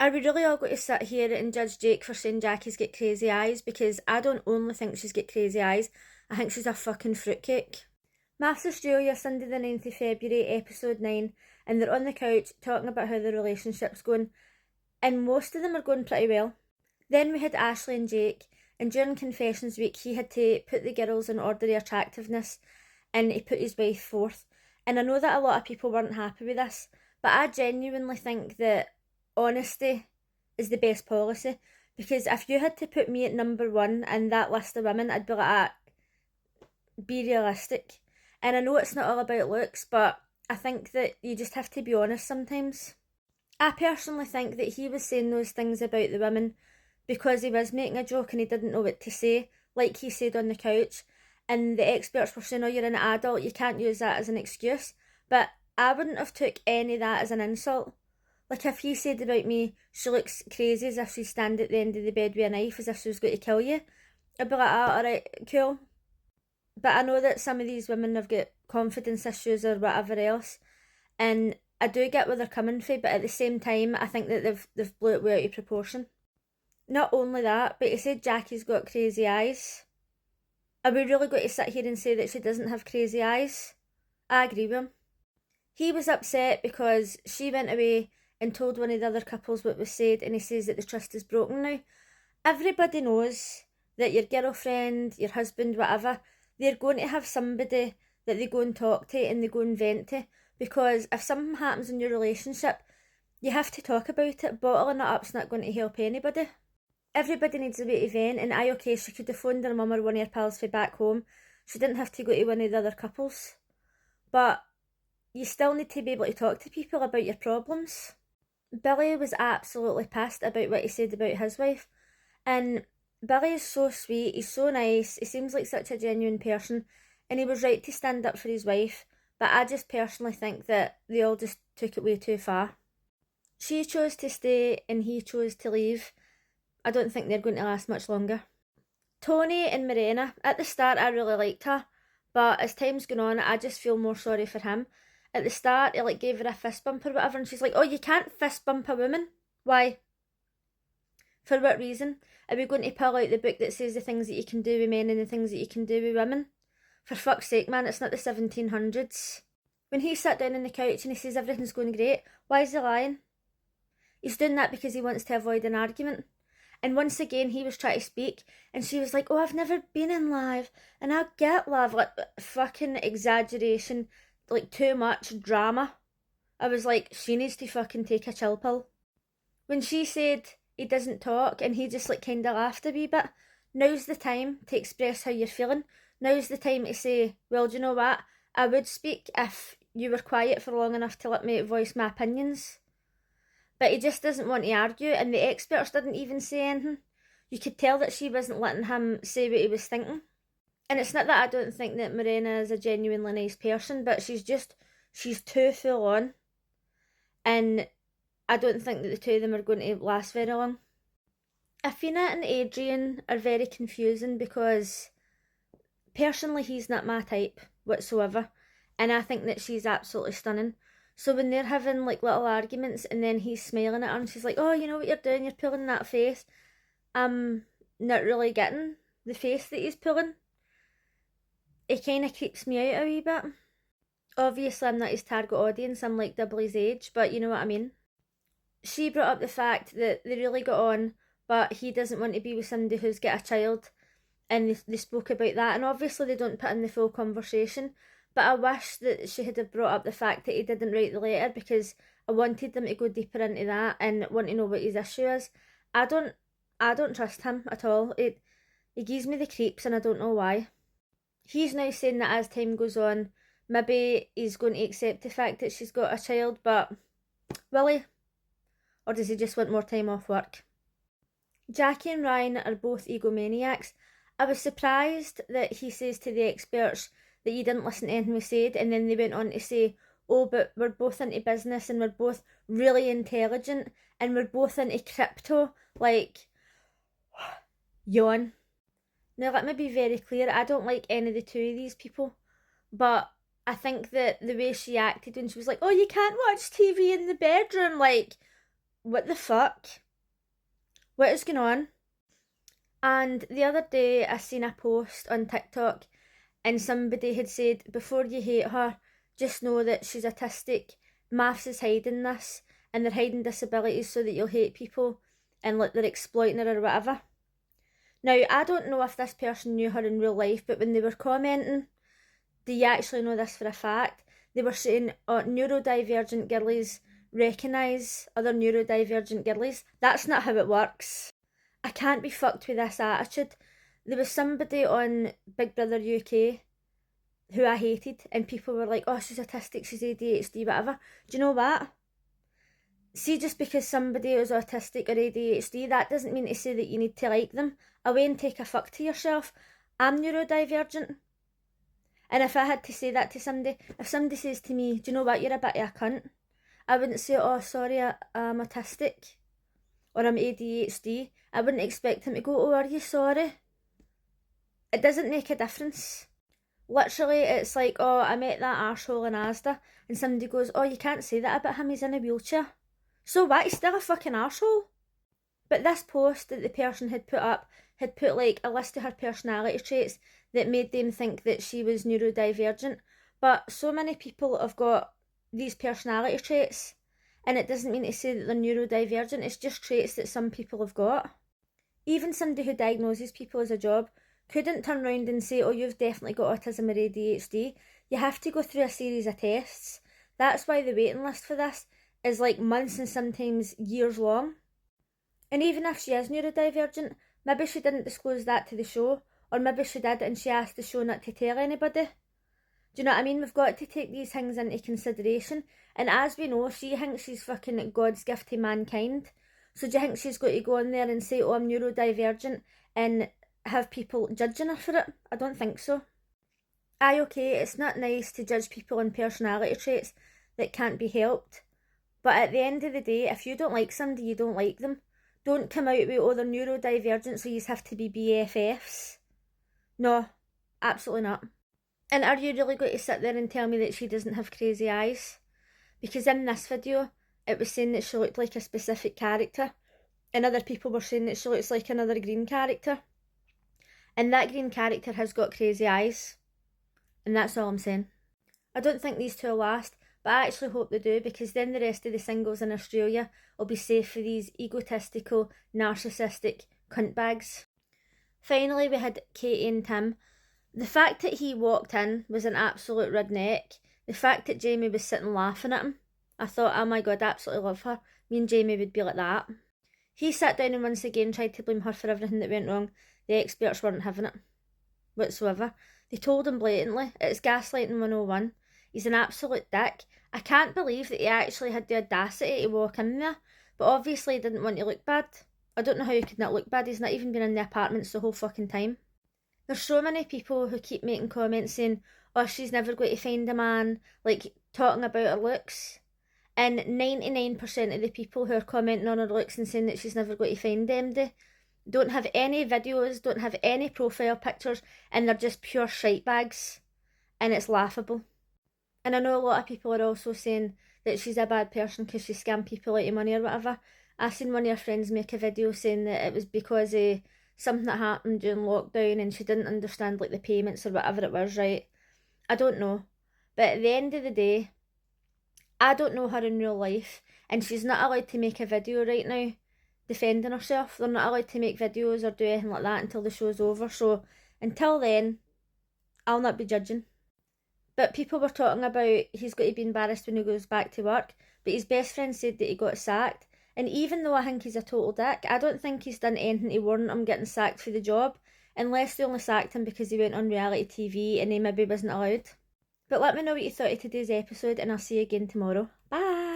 Are we really all going to sit here and judge Jake for saying Jackie's got crazy eyes? Because I don't only think she's got crazy eyes, I think she's a fucking fruitcake. Mafs Australia, Sunday the 9th of February, episode 9, and they're on the couch talking about how the relationship's going, and most of them are going pretty well. Then we had Ashley and Jake, and during Confessions Week he had to put the girls in order of attractiveness, and he put his wife fourth. And I know that a lot of people weren't happy with this, but I genuinely think that honesty is the best policy, because if you had to put me at number one in that list of women, I'd be like, be realistic. And I know it's not all about looks, but I think that you just have to be honest sometimes. I personally think that he was saying those things about the women because he was making a joke and he didn't know what to say, like he said on the couch, and the experts were saying, oh, you're an adult, you can't use that as an excuse. But I wouldn't have took any of that as an insult. Like if he said about me, she looks crazy as if she's standing at the end of the bed with a knife as if she was going to kill you, I'd be like, alright, cool. But I know that some of these women have got confidence issues or whatever else, and I do get where they're coming from, but at the same time I think that they've blew it way out of proportion. Not only that, but he said Jackie's got crazy eyes. Are we really going to sit here and say that she doesn't have crazy eyes? I agree with him. He was upset because she went away and told one of the other couples what was said, and he says that the trust is broken now. Everybody knows that your girlfriend, your husband, whatever, they're going to have somebody that they go and talk to and they go and vent to, because if something happens in your relationship, you have to talk about it. Bottling it up's not going to help anybody. Everybody needs a way to vent, and okay, she could have phoned her mum or one of her pals from back home. She didn't have to go to one of the other couples. But you still need to be able to talk to people about your problems. Billy was absolutely pissed about what he said about his wife, and Billy is so sweet, he's so nice, he seems like such a genuine person, and he was right to stand up for his wife, but I just personally think that they all just took it way too far. She chose to stay and he chose to leave. I don't think they're going to last much longer. Tony and Morena, at the start I really liked her, but as time's gone on I just feel more sorry for him. At the start he gave her a fist bump or whatever, and she's like, oh, you can't fist bump a woman? Why? For what reason? Are we going to pull out the book that says the things that you can do with men and the things that you can do with women? For fuck's sake, man, it's not the 1700s. When he sat down on the couch and he says everything's going great, why is he lying? He's doing that because he wants to avoid an argument. And once again, he was trying to speak, and she was like, oh, I've never been in love, and I get love. Fucking exaggeration, too much drama. I was like, she needs to fucking take a chill pill. When she said he doesn't talk, and he just kind of laughed a wee bit, now's the time to express how you're feeling. Now's the time to say, well, do you know what? I would speak if you were quiet for long enough to let me voice my opinions. But he just doesn't want to argue, and the experts didn't even say anything. You could tell that she wasn't letting him say what he was thinking. And it's not that I don't think that Morena is a genuinely nice person, but she's too full on. And I don't think that the two of them are going to last very long. Athena and Adrian are very confusing because personally he's not my type whatsoever, and I think that she's absolutely stunning. So when they're having little arguments and then he's smiling at her and she's like, oh, you know what you're doing, you're pulling that face. I'm not really getting the face that he's pulling. It kind of creeps me out a wee bit. Obviously I'm not his target audience, I'm double his age, but you know what I mean. She brought up the fact that they really got on, but he doesn't want to be with somebody who's got a child, and they spoke about that, and obviously they don't put in the full conversation. But I wish that she had have brought up the fact that he didn't write the letter, because I wanted them to go deeper into that and want to know what his issue is. I don't trust him at all. He gives me the creeps, and I don't know why. He's now saying that as time goes on, maybe he's going to accept the fact that she's got a child, but will he? Or does he just want more time off work? Jackie and Ryan are both egomaniacs. I was surprised that he says to the experts that you didn't listen to anything we said, and then they went on to say, oh, but we're both into business and we're both really intelligent and we're both into crypto. Yawn. Now let me be very clear, I don't like any of the two of these people, but I think that the way she acted when she was like, oh, you can't watch TV in the bedroom, what the fuck? What is going on? And the other day I seen a post on TikTok and somebody had said, before you hate her, just know that she's autistic. Mafs is hiding this, and they're hiding disabilities so that you'll hate people and like they're exploiting her or whatever. Now, I don't know if this person knew her in real life, but when they were commenting, do you actually know this for a fact? They were saying, oh, neurodivergent girlies recognise other neurodivergent girlies. That's not how it works. I can't be fucked with this attitude. There was somebody on Big Brother UK who I hated, and people were like, oh, she's autistic, she's ADHD, whatever. Do you know what? See, just because somebody is autistic or ADHD, that doesn't mean to say that you need to like them. Away and take a fuck to yourself. I'm neurodivergent. And if I had to say that to somebody, if somebody says to me, do you know what, you're a bit of a cunt, I wouldn't say, oh, sorry, I'm autistic or I'm ADHD. I wouldn't expect him to go, oh, are you sorry? It doesn't make a difference. Literally, it's like, oh, I met that arsehole in Asda, and somebody goes, oh, you can't say that about him, he's in a wheelchair. So what, he's still a fucking arsehole? But this post that the person had put up had put like a list of her personality traits that made them think that she was neurodivergent. But so many people have got these personality traits, and it doesn't mean to say that they're neurodivergent, it's just traits that some people have got. Even somebody who diagnoses people as a job couldn't turn around and say, oh, you've definitely got autism or ADHD. You have to go through a series of tests. That's why the waiting list for this is like months and sometimes years long. And even if she is neurodivergent, maybe she didn't disclose that to the show, or maybe she did and she asked the show not to tell anybody. Do you know what I mean? We've got to take these things into consideration. And as we know, she thinks she's fucking God's gift to mankind. So do you think she's got to go on there and say, oh, I'm neurodivergent, and have people judging her for it? I don't think so. Aye, okay, it's not nice to judge people on personality traits that can't be helped. But at the end of the day, if you don't like somebody, you don't like them. Don't come out with, oh, they're neurodivergent, so you have to be BFFs. No, absolutely not. And are you really going to sit there and tell me that she doesn't have crazy eyes? Because in this video, it was saying that she looked like a specific character, and other people were saying that she looks like another green character. And that green character has got crazy eyes. And that's all I'm saying. I don't think these two will last, but I actually hope they do, because then the rest of the singles in Australia will be safe for these egotistical, narcissistic cuntbags. Finally, we had Katie and Tim. The fact that he walked in was an absolute redneck. The fact that Jamie was sitting laughing at him, I thought, oh my god, I absolutely love her. Me and Jamie would be like that. He sat down and once again tried to blame her for everything that went wrong. The experts weren't having it whatsoever. They told him blatantly, it's gaslighting 101. He's an absolute dick. I can't believe that he actually had the audacity to walk in there, but obviously he didn't want to look bad. I don't know how he could not look bad. He's not even been in the apartments the whole fucking time. There's so many people who keep making comments saying, oh, she's never going to find a man, like talking about her looks. And 99% of the people who are commenting on her looks and saying that she's never going to find MD don't have any videos, don't have any profile pictures, and they're just pure shite bags. And it's laughable. And I know a lot of people are also saying that she's a bad person because she scammed people out of money or whatever. I seen one of her friends make a video saying that it was because of something that happened during lockdown and she didn't understand like the payments or whatever it was, right? I don't know. But at the end of the day, I don't know her in real life, and she's not allowed to make a video right now defending herself. They're not allowed to make videos or do anything like that until the show's over. So until then, I'll not be judging. But people were talking about he's got to be embarrassed when he goes back to work, but his best friend said that he got sacked. And even though I think he's a total dick, I don't think he's done anything to warrant him getting sacked for the job, unless they only sacked him because he went on reality TV and he maybe wasn't allowed. But let me know what you thought of today's episode, and I'll see you again tomorrow. Bye!